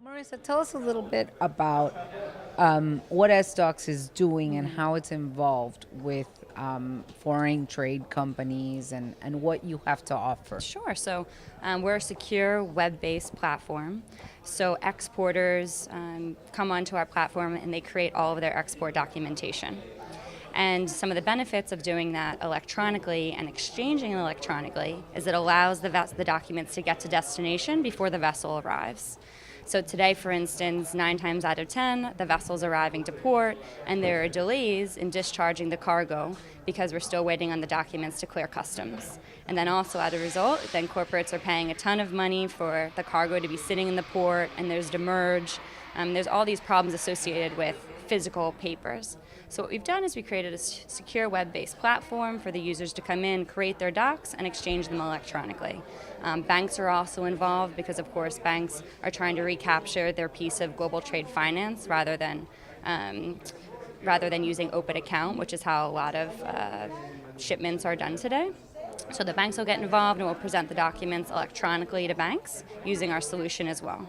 Marisa, tell us a little bit about what essDOCS is doing and how it's involved with foreign trade companies and what you have to offer. Sure. So we're a secure web-based platform. So exporters come onto our platform and they create all of their export documentation. And some of the benefits of doing that electronically and exchanging electronically is it allows the documents to get to destination before the vessel arrives. So today, for instance, 9 times out of 10, the vessel's arriving to port, and there are delays in discharging the cargo because we're still waiting on the documents to clear customs. And then also, as a result, then corporates are paying a ton of money for the cargo to be sitting in the port, and there's demurrage. There's all these problems associated with physical papers. So what we've done is we created a secure web-based platform for the users to come in, create their docs, and exchange them electronically. Banks are also involved because, of course, banks are trying to recapture their piece of global trade finance rather than using open account, which is how a lot of shipments are done today. So the banks will get involved and will present the documents electronically to banks using our solution as well.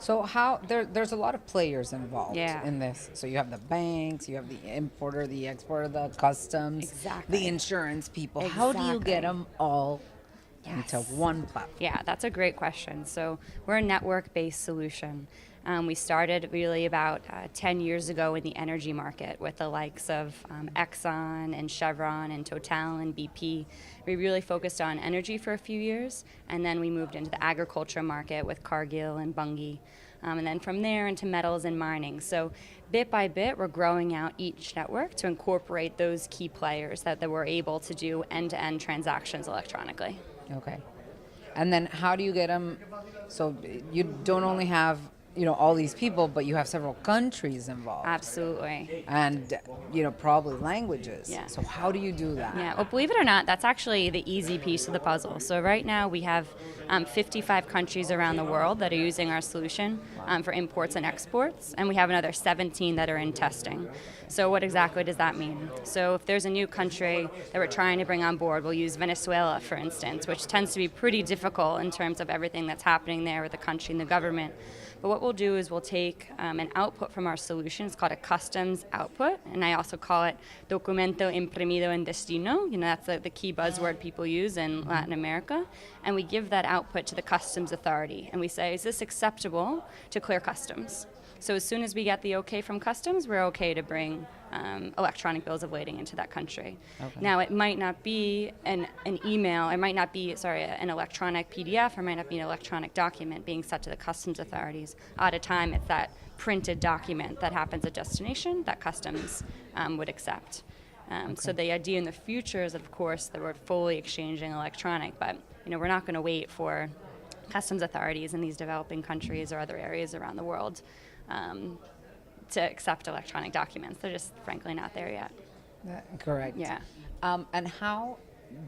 So there's a lot of players involved in this. So you have the banks, you have the importer, the exporter, the customs, the insurance people. Exactly. How do you get them all into one platform? Yeah, that's a great question. So we're a network-based solution. We started really about 10 years ago in the energy market with the likes of Exxon and Chevron and Total and BP. We really focused on energy for a few years, and then we moved into the agriculture market with Cargill and Bunge. And then from there into metals and mining. So bit by bit, we're growing out each network to incorporate those key players that we're able to do end-to-end transactions electronically. Okay. And then how do you get them? So you don't only have all these people, but you have several countries involved. Absolutely. And, probably languages. Yeah. So how do you do that? Yeah, well, believe it or not, that's actually the easy piece of the puzzle. So right now we have 55 countries around the world that are using our solution for imports and exports, and we have another 17 that are in testing. So what exactly does that mean? So if there's a new country that we're trying to bring on board, we'll use Venezuela, for instance, which tends to be pretty difficult in terms of everything that's happening there with the country and the government. But what we'll do is we'll take an output from our solution. It's called a customs output, and I also call it documento imprimido en destino. That's the key buzzword people use in Latin America. And we give that output to the customs authority, and we say, is this acceptable to clear customs? So as soon as we get the okay from customs, we're okay to bring electronic bills of lading into that country. Okay. Now, it might not be an email, it might not be, an electronic PDF, or it might not be an electronic document being sent to the customs authorities. At a time, it's that printed document that happens at destination that customs would accept. So the idea in the future is, of course, that we're fully exchanging electronic, but we're not going to wait for customs authorities in these developing countries or other areas around the world to accept electronic documents. They're just frankly not there yet. Correct. Yeah. And how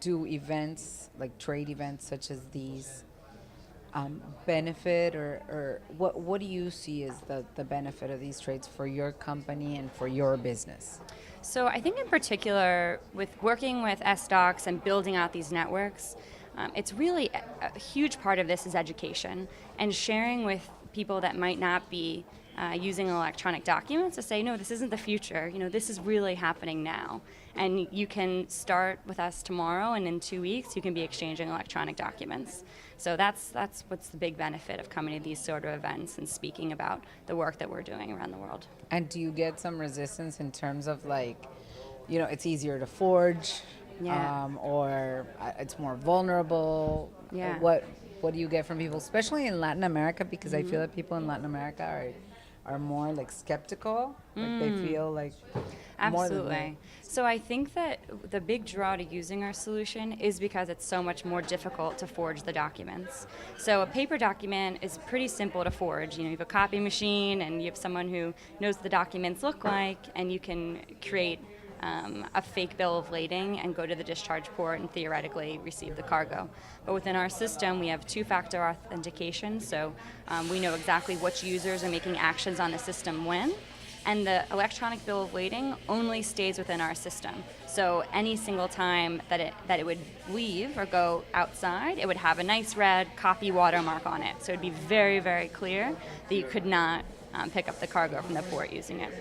do events, like trade events such as these, benefit or what do you see as the benefit of these trades for your company and for your business? So I think in particular with working with essDOCS and building out these networks, it's really a huge part of this is education and sharing with people that might not be using electronic documents to say, no, this isn't the future. This is really happening now. And you can start with us tomorrow, and in 2 weeks, you can be exchanging electronic documents. So that's what's the big benefit of coming to these sort of events and speaking about the work that we're doing around the world. And do you get some resistance in terms of it's easier to forge, or it's more vulnerable? Yeah. What do you get from people, especially in Latin America? Because I feel that people in Latin America are more skeptical. They feel like Absolutely. So I think that the big draw to using our solution is because it's so much more difficult to forge the documents. So a paper document is pretty simple to forge. You have a copy machine and you have someone who knows what the documents look like, and you can create a fake bill of lading and go to the discharge port and theoretically receive the cargo. But within our system, we have two-factor authentication, so we know exactly which users are making actions on the system when, and the electronic bill of lading only stays within our system. So any single time that it would leave or go outside, it would have a nice red copy watermark on it. So it would be very, very clear that you could not pick up the cargo from the port using it.